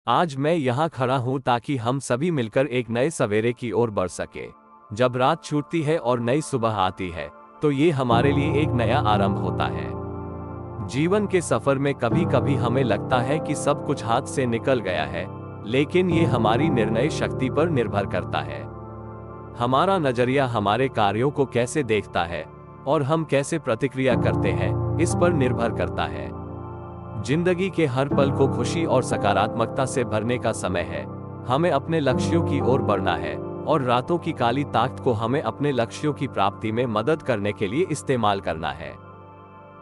आज मैं यहाँ खड़ा हूँ ताकि हम सभी मिलकर एक नए सवेरे की ओर बढ़ सके। जब रात छूटती है और नई सुबह आती है, तो ये हमारे लिए एक नया आरंभ होता है। जीवन के सफर में कभी कभी हमें लगता है कि सब कुछ हाथ से निकल गया है, लेकिन ये हमारी निर्णय शक्ति पर निर्भर करता है। हमारा नजरिया हमारे कार्यों को कैसे देखता है और हम कैसे प्रतिक्रिया करते हैं, इस पर निर्भर करता है। जिंदगी के हर पल को खुशी और सकारात्मकता से भरने का समय है। हमें अपने लक्ष्यों की ओर बढ़ना है और रातों की काली ताकत को हमें अपने लक्ष्यों की प्राप्ति में मदद करने के लिए इस्तेमाल करना है।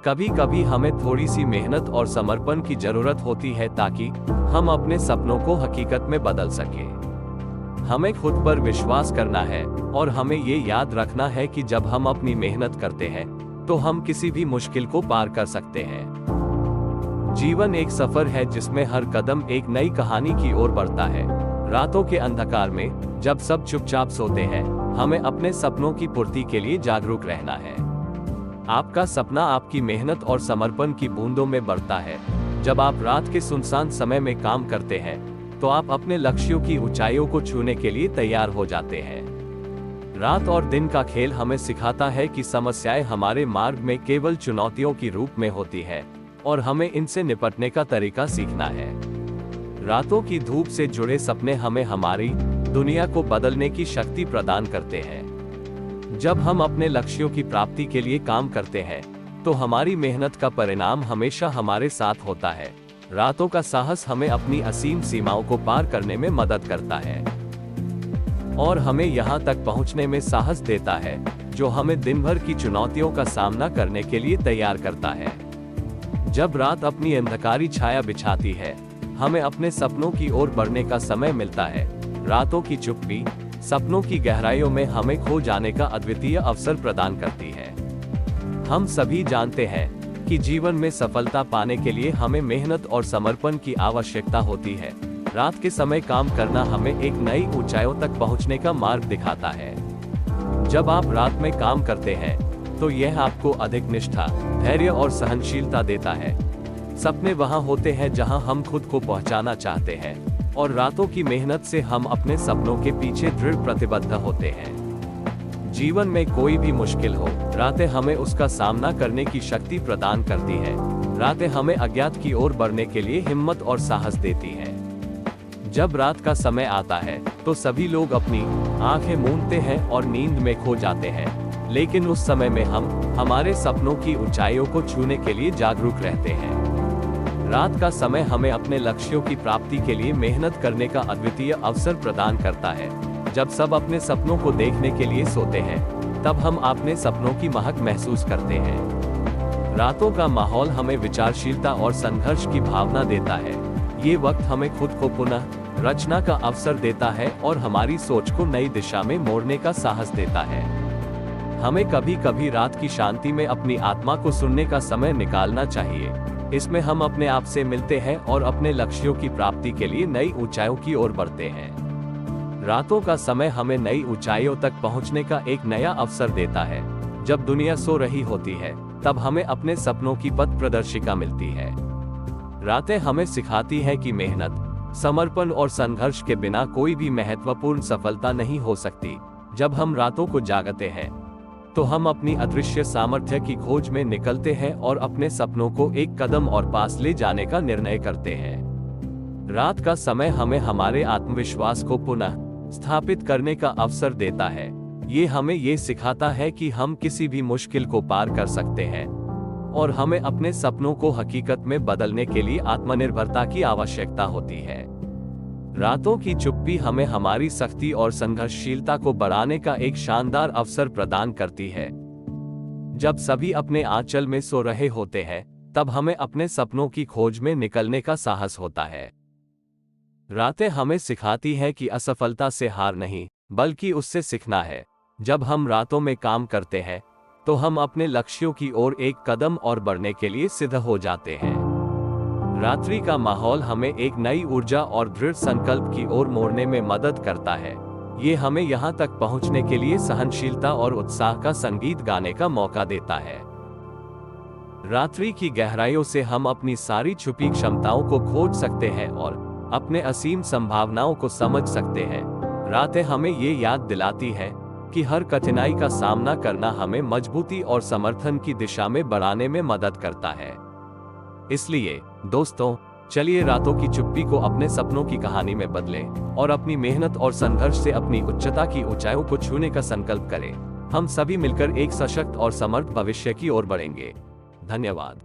कभी कभी हमें थोड़ी सी मेहनत और समर्पण की जरूरत होती है ताकि हम अपने सपनों को हकीकत में बदल सकें। हमें खुद पर विश्वास करना है और हमें ये याद रखना है कि जब हम अपनी मेहनत करते हैं तो हम किसी भी मुश्किल को पार कर सकते हैं। जीवन एक सफर है जिसमें हर कदम एक नई कहानी की ओर बढ़ता है। रातों के अंधकार में जब सब चुपचाप सोते हैं, हमें अपने सपनों की पूर्ति के लिए जागरूक रहना है। आपका सपना आपकी मेहनत और समर्पण की बूंदों में बढ़ता है। जब आप रात के सुनसान समय में काम करते हैं, तो आप अपने लक्ष्यों की ऊंचाइयों को छूने के लिए तैयार हो जाते हैं। रात और दिन का खेल हमें सिखाता है कि समस्याएं हमारे मार्ग में केवल चुनौतियों की रूप में होती है और हमें इनसे निपटने का तरीका सीखना है। रातों की धूप से जुड़े सपने हमें हमारी दुनिया को बदलने की शक्ति प्रदान करते हैं। जब हम अपने लक्ष्यों की प्राप्ति के लिए काम करते हैं, तो हमारी मेहनत का परिणाम हमेशा हमारे साथ होता है। रातों का साहस हमें अपनी असीम सीमाओं को पार करने में मदद करता है और हमें यहाँ तक पहुँचने में साहस देता है, जो हमें दिन भर की चुनौतियों का सामना करने के लिए तैयार करता है। जब रात अपनी अंधकारी छाया बिछाती है, हमें अपने सपनों की ओर बढ़ने का समय मिलता है। रातों की चुप्पी सपनों की गहराइयों में हमें खो जाने का अद्वितीय अवसर प्रदान करती है। हम सभी जानते हैं कि जीवन में सफलता पाने के लिए हमें मेहनत और समर्पण की आवश्यकता होती है। रात के समय काम करना हमें एक नई ऊंचाइयों तक पहुंचने का मार्ग दिखाता है। जब आप रात में काम करते हैं, तो यह आपको अधिक निष्ठा, धैर्य और सहनशीलता देता है। सपने वहां होते हैं जहां हम खुद को पहुंचाना चाहते हैं, और रातों की मेहनत से हम अपने सपनों के पीछे दृढ़ प्रतिबद्ध होते हैं। जीवन में कोई भी मुश्किल हो, रातें हमें उसका सामना करने की शक्ति प्रदान करती है। रातें हमें अज्ञात की ओर बढ़ने के लिए हिम्मत और साहस देती हैं। जब रात का समय आता है, तो सभी लोग अपनी आंखें मूंदते हैं और नींद में खो जाते हैं, लेकिन उस समय में हम हमारे सपनों की ऊंचाइयों को छूने के लिए जागरूक रहते हैं। रात का समय हमें अपने लक्ष्यों की प्राप्ति के लिए मेहनत करने का अद्वितीय अवसर प्रदान करता है। जब सब अपने सपनों को देखने के लिए सोते हैं, तब हम अपने सपनों की महक महसूस करते हैं। रातों का माहौल हमें विचारशीलता और संघर्ष की भावना देता है। ये वक्त हमें खुद को पुनः रचना का अवसर देता है और हमारी सोच को नई दिशा में मोड़ने का साहस देता है। हमें कभी कभी रात की शांति में अपनी आत्मा को सुनने का समय निकालना चाहिए। इसमें हम अपने आप से मिलते हैं और अपने लक्ष्यों की प्राप्ति के लिए नई ऊंचाइयों की ओर बढ़ते हैं। रातों का समय हमें नई ऊंचाइयों तक पहुंचने का एक नया अवसर देता है। जब दुनिया सो रही होती है, तब हमें अपने सपनों की पथ प्रदर्शिका मिलती है। रातें हमें सिखाती हैं कि मेहनत, समर्पण और संघर्ष के बिना कोई भी महत्वपूर्ण सफलता नहीं हो सकती। जब हम रातों को जागते हैं, तो हम अपनी अदृश्य सामर्थ्य की खोज में निकलते हैं और अपने सपनों को एक कदम और पास ले जाने का निर्णय करते हैं। रात का समय हमें हमारे आत्मविश्वास को पुनः स्थापित करने का अवसर देता है। ये हमें ये सिखाता है कि हम किसी भी मुश्किल को पार कर सकते हैं और हमें अपने सपनों को हकीकत में बदलने के लिए आत्मनिर्भरता की आवश्यकता होती है। रातों की चुप्पी हमें हमारी सख्ती और संघर्षशीलता को बढ़ाने का एक शानदार अवसर प्रदान करती है। जब सभी अपने आंचल में सो रहे होते हैं, तब हमें अपने सपनों की खोज में निकलने का साहस होता है। रातें हमें सिखाती हैं कि असफलता से हार नहीं, बल्कि उससे सीखना है। जब हम रातों में काम करते हैं, तो हम अपने लक्ष्यों की ओर एक कदम और बढ़ने के लिए सिद्ध हो जाते हैं। रात्रि का माहौल हमें एक नई ऊर्जा और दृढ़ संकल्प की ओर मोड़ने में मदद करता है। ये हमें यहाँ तक पहुँचने के लिए सहनशीलता और उत्साह का संगीत गाने का मौका देता है। रात्रि की गहराइयों से हम अपनी सारी छुपी क्षमताओं को खोज सकते हैं और अपने असीम संभावनाओं को समझ सकते हैं। रातें हमें ये याद दिलाती है कि हर कठिनाई का सामना करना हमें मजबूती और समर्थन की दिशा में बढ़ाने में मदद करता है। इसलिए दोस्तों, चलिए रातों की चुप्पी को अपने सपनों की कहानी में बदलें और अपनी मेहनत और संघर्ष से अपनी उच्चता की ऊंचाइयों को छूने का संकल्प करें। हम सभी मिलकर एक सशक्त और समर्थ भविष्य की ओर बढ़ेंगे। धन्यवाद।